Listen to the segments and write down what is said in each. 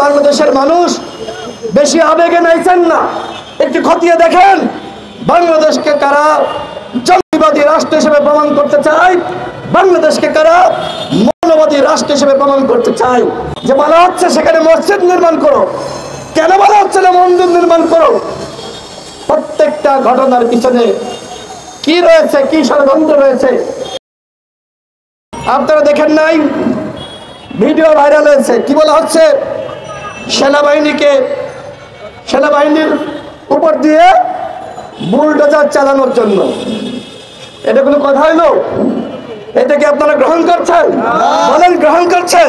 বাংলাদেশের মানুষ বেশি আবেগে নাইছেন না, একটু খতিয়ে দেখেন বাংলাদেশকে কারা জঙ্গিবাদী রাষ্ট্র হিসেবে প্রমাণ করতে চায়, বাংলাদেশকে কারা মৌলবাদী রাষ্ট্র হিসেবে প্রমাণ করতে চায়। যে বলা হচ্ছে সেখানে মসজিদ নির্মাণ করো, কেন বলা হচ্ছে না মন্দির নির্মাণ করো? প্রত্যেকটা ঘটনার পিছনে কি রয়েছে, কি ষড়যন্ত্র রয়েছে আপনারা দেখেন নাই? ভিডিও ভাইরাল হয়েছে, কি বলা হচ্ছে সেনাবাহিনীর উপর দিয়ে বুলডোজার চালানোর জন্য। এটা কোনো কথা হইলো? এটা কি আপনারা গ্রহণ করছেন? বলেন গ্রহণ করছেন?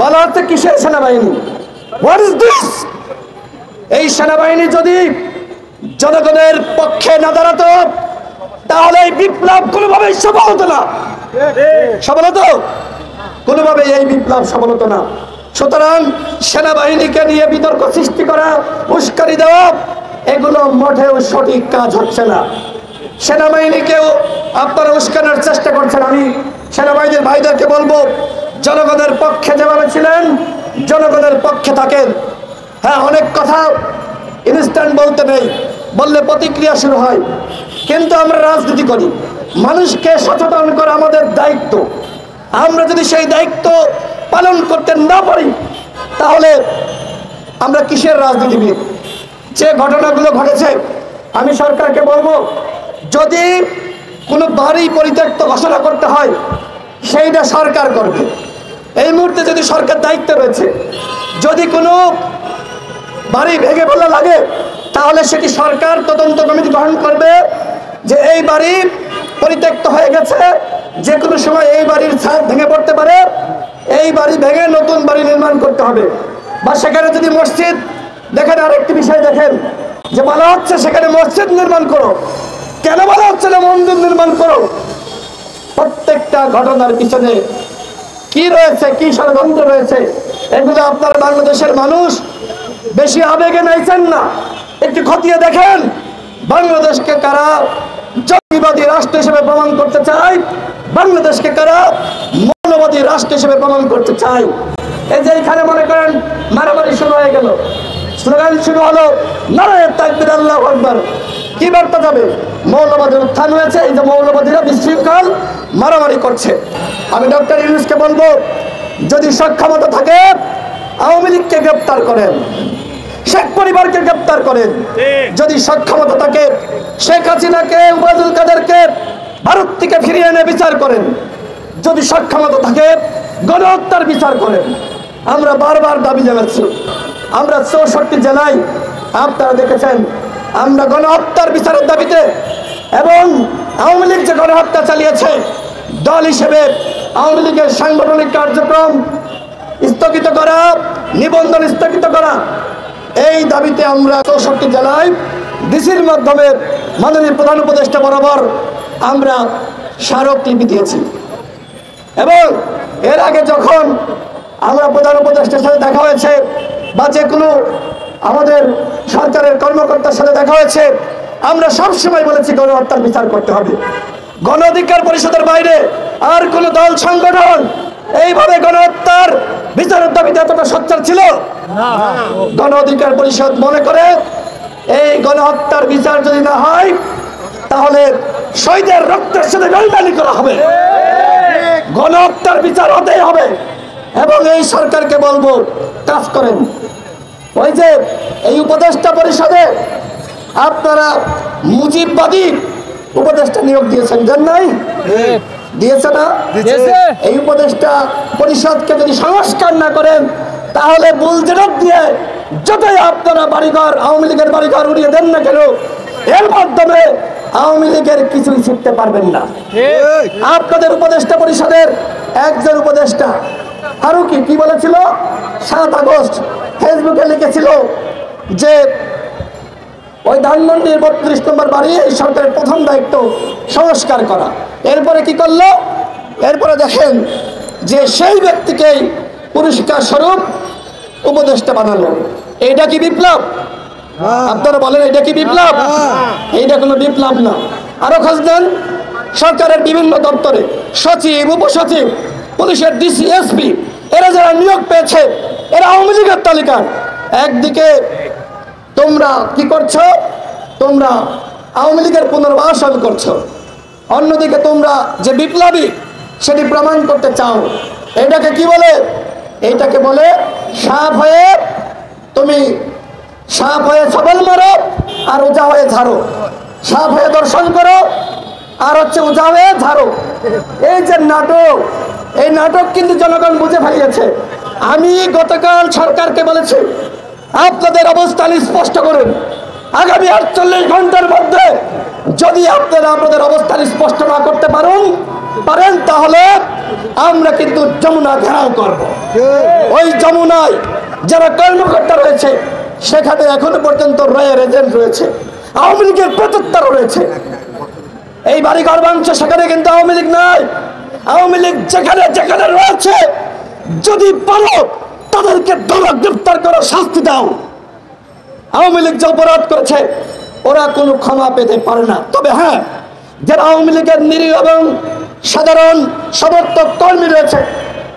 বলা হচ্ছে কিসের সেনাবাহিনী? What is this? এই সেনাবাহিনী যদি জনগণের পক্ষে না দাঁড়াতো তাহলে এই বিপ্লব কোনোভাবেই সফল হতো না। সফল হতো? কোনোভাবেই এই বিপ্লব সফল হতো না। সুতরাং সেনাবাহিনীকে নিয়ে বিতর্ক সৃষ্টি করা, উস্কানি দেওয়া, এগুলো মোটেও সঠিক কাজ হচ্ছে না। সেনাবাহিনীকেও আপনারা উস্কানোর চেষ্টা করছেন। আমি সেনাবাহিনীর ভাইদেরকে বলবো, জনগণের পক্ষে যেভাবে ছিলেন জনগণের পক্ষে থাকেন। হ্যাঁ, অনেক কথা ইনস্ট্যান্ট বলতে নেই, বললে প্রতিক্রিয়া শুরু হয়, কিন্তু আমরা রাজনীতি করি, মানুষকে সচেতন করা আমাদের দায়িত্ব। আমরা যদি সেই দায়িত্ব পালন করতে না পারি তাহলে আমরা কিসের রাজনীতিবিদ? যে ঘটনাগুলো ঘটেছে, আমি সরকারকে বলবো, যদি কোনো বাড়ি পরিত্যক্ত ঘোষণা করতে হয় সেইটা সরকার করবে। এই মুহূর্তে যদি সরকার দায়িত্ব রয়েছে, যদি কোনো বাড়ি ভেঙে ফেলা লাগে তাহলে সেটি সরকার তদন্ত কমিটি গঠন করবে যে এই বাড়ি পরিত্যক্ত হয়ে গেছে, যে কোনো সময় এই বাড়ির ছাদ ভেঙে পড়তে পারে, এই বাড়ি ভেঙে নতুন বাড়ি নির্মাণ করতে হবে। বা সেখানে যদি মসজিদ, দেখেন আরেকটি বিষয় দেখেন, যে বলা হচ্ছে সেখানে মসজিদ নির্মাণ করো, কেন বলা হচ্ছে না মন্দির নির্মাণ করো? প্রত্যেকটা ঘটনার পিছনে কি রয়েছে, কি ষড়যন্ত্র রয়েছে, এগুলো আপনার বাংলাদেশের মানুষ বেশি আবেগে নাইছেন না, একটু খতিয়ে দেখেন বাংলাদেশকে কারা জঙ্গিবাদী রাষ্ট্র হিসেবে প্রমাণ করতে চায়, বাংলাদেশকে কারা মৌলবাদী রাষ্ট্র হিসেবে প্রমাণ করতে চায়। এই যে এখানে মনে করেন মারামারি শুরু হয়ে গেল, স্লোগান শুরু হলো নারায়ে তাকবীর আল্লাহু আকবার। কি বার্তা যাবে? মৌলবাদের উত্থান হয়েছে, এই যে মৌলবাদীরা বিশৃঙ্খল মারামারি করছে। আমি ডক্টর ইউনূসকে বলবো, যদি সক্ষমতা থাকে আওয়ামী লীগকে গ্রেপ্তার করেন, শেখ পরিবারকে গ্রেপ্তার করেন। যদি সক্ষমতা থাকে শেখ হাসিনাকে, ওবায়দুল কাদেরকে ভারত থেকে ফিরিয়ে এনে বিচার করেন। যদি সক্ষমতা থাকে গণহত্যার বিচার করেন। আমরা বারবার দাবি জানাচ্ছি, আমরা ৬৪ জেলায় আপনারা দেখেছেন আমরা গণহত্যার বিচারের দাবিতে, এবং আওয়ামী লীগ যে গণহত্যা চালিয়েছে, দল হিসেবে আওয়ামী লীগের সাংগঠনিক কার্যক্রম স্থগিত করা, নিবন্ধন স্থগিত করা, এই দাবিতে আমরা ৬৪ জেলায় ডিসির মাধ্যমে মাননীয় প্রধান উপদেষ্টা বরাবর আমরা স্মারকলিপি দিয়েছি। এবং এর আগে যখন আমরা প্রধান উপদেষ্টার সাথে দেখা হয়েছে বা যে কোনো আমাদের সরকারের কর্মকর্তার সাথে দেখা হয়েছে, আমরা সবসময় বলেছি গণহত্যার বিচার করতে হবে। গণ অধিকার পরিষদের বাইরে আর কোন দল সংগঠন এইভাবে গণহত্যার বিচারের দাবিতে এতটা সোচ্চার ছিল না। গণ অধিকার পরিষদ মনে করে এই গণহত্যার বিচার যদি না হয় তাহলে শহীদের রক্তের সাথে বেইমানি করা হবে, গণহত্যার বিচার হতেই হবে। এবং এই সরকারকে বলবো, কাজ করেন। ওই যে এই উপদেষ্টা পরিষদে আপনারা মুজিববাদী উপদেষ্টা নিয়োগ দিয়েছেন, জান নাই? দিয়েছে না? এই উপদেষ্টা পরিষদকে যদি সংস্কার না করেন তাহলে বুলডোজার দিয়ে যতই আপনারা বাড়িঘর, আওয়ামী লীগের বাড়িঘর উড়িয়ে দেন না কেন, এর মাধ্যমে আওয়ামী লীগের কিছুই শিখতে পারবেন না। আপনাদের উপদেষ্টা পরিষদের একজন উপদেষ্টা ফারুকি কি বলেছিল? ৭ আগস্ট ফেসবুকে লিখেছিল যে ওই ধানমন্ডির ৩২ নম্বর বাড়ি এই সরকারের প্রথম দায়িত্ব সংস্কার করা। এরপরে কি করলো? এরপরে দেখেন যে সেই ব্যক্তিকেই পুরস্কার স্বরূপ উপদেষ্টা বানালো। এইটা কি বিপ্লব? আপনারা বলেন এটা কি বিপ্লব? এইটা কোনো বিপ্লব না। আরো খোঁজ দেন, সরকারের বিভিন্ন দপ্তরে সচিব, উপসচিব, পুলিশের ডিসি, এসপি, এরা যারা নিয়োগ পেয়েছে এরা আওয়ামী লীগের তালিকা। একদিকে তোমরা কি করছো, তোমরা আওয়ামী লীগের পুনর্বাসন করছো, অন্যদিকে তোমরা যে বিপ্লবী সেটি প্রমাণ করতে চাও। এটাকে কি বলে? এইটাকে বলে সাপ হয়ে তুমি সাপ হয়ে সবল মারো আর উজা হয়ে ঝাড়ো, সাপ হয়ে দর্শন করো আর হচ্ছে উজা হয়ে ঝাড়ো। এই যে নাটক, এই নাটক কিন্তু জনগণ বুঝে ফেলিয়েছে। আমি গতকাল সরকারকে বলেছি আপনাদের অবস্থান স্পষ্ট করুন। আগামী 48 ঘন্টার মধ্যে যদি আপনারা আপনাদের অবস্থান স্পষ্ট না করতে পারেন তাহলে আমরা কিন্তু যমুনা ঘেরাও করব। ওই যমুনায় যারা কর্মকর্তা রয়েছে সেখানে এখনো পর্যন্ত রয়ের এজেন্ট রয়েছে, আওয়ামী লীগের প্রত্যুত্তর রয়েছে। এই বাড়িঘর ভাঙছে সেখানে কিন্তু আওয়ামী লীগ নাই। আওয়ামী লীগ যেখানে যেখানে রয়েছে যদি পারো তাদেরকে ধরো, গ্রেফতার করো, শাস্তি দাও। আওয়ামী লীগ যে অপরাধ করেছে ওরা কোনো ক্ষমা পেতে পারে না। তবে হ্যাঁ, যারা আওয়ামী লীগের নিরীহ এবং সাধারণ সমর্থক কর্মী রয়েছে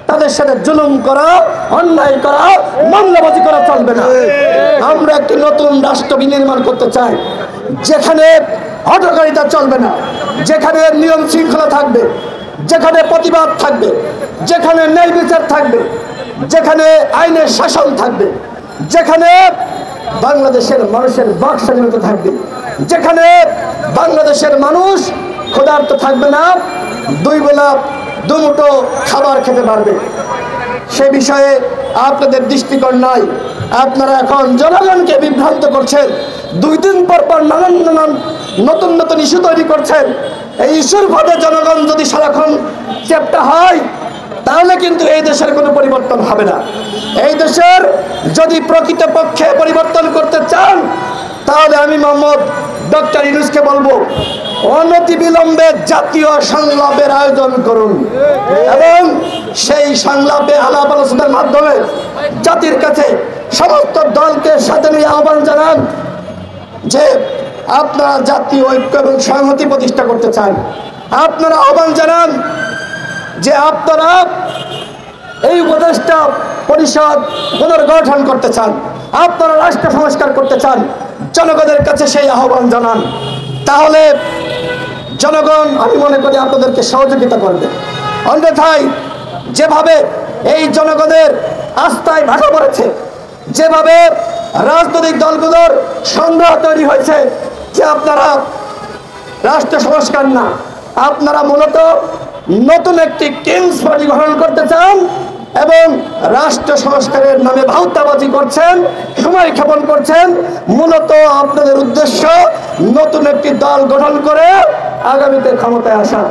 তাদের সাথে জুলুম করা, অন্যায় করা, মামলাবাজি করা চলবে না। আমরা একটি নতুন রাষ্ট্র বিনির্মাণ করতে চাই যেখানে হঠকারিতা চলবে না, যেখানে নিয়ম শৃঙ্খলা থাকবে, যেখানে প্রতিবাদ থাকবে, যেখানে ন্যায় বিচার থাকবে, যেখানে আইনের শাসন থাকবে, যেখানে বাংলাদেশের মানুষের বাক স্বাধীনতা থাকবে, যেখানে বাংলাদেশের মানুষ ক্ষুধার্ত থাকবে না, 2 বেলা 2 মুঠো খাবার খেতে পারবে। সে বিষয়ে আপনাদের দৃষ্টিকোণ নাই। আপনারা এখন জনগণকে বিভ্রান্ত করছেন। 2 দিন পর পর নানান নতুন নতুন ইস্যু তৈরি করছেন। এই ইস্যুর ফলে জনগণ যদি সারাক্ষণ চেপটা হয় তাহলে কিন্তু এই দেশের কোনো পরিবর্তন হবে না। এই দেশের যদি প্রকৃতপক্ষে পরিবর্তন করতে চান তাহলে আমি মোহাম্মদ ডক্টর ইউনূসকে বলবো অনতিবিলম্বে জাতীয় সংলাপের আয়োজন করুন এবং সেই সংলাপে আলাপ আলোচনার মাধ্যমে জাতির কাছে সমস্ত দলকে সাথে নিয়ে আহ্বান জানান যে আপনারা জাতীয় ঐক্য এবং সংহতি প্রতিষ্ঠা করতে চান। আপনারা আহ্বান জানান যে আপনারা এই উপদেষ্টা পরিষদ পুনর্গঠন করতে চান, আপনারা রাষ্ট্র সংস্কার করতে চান। জনগণের কাছে সেই আহ্বান জানান, তাহলে জনগণ আমি মনে করি আপনাদেরকে সহযোগিতা করবে। অন্যথায় যেভাবে এই জনগণের আস্থায় ভাটা পড়েছে, যেভাবে রাজনৈতিক দলগুলোর সন্দেহ তৈরি হয়েছে যে আপনারা রাষ্ট্র সংস্কার না, আপনারা মূলত নতুন একটি কিংস পার্টি গঠন করতে চান এবং রাষ্ট্র সংস্কারের নামে ভাউতাবাজি করছেন, সময় ক্ষেপণ করছেন। মূলত আপনাদের উদ্দেশ্য নতুন একটি দল গঠন করে আগামীতে ক্ষমতায় আসা।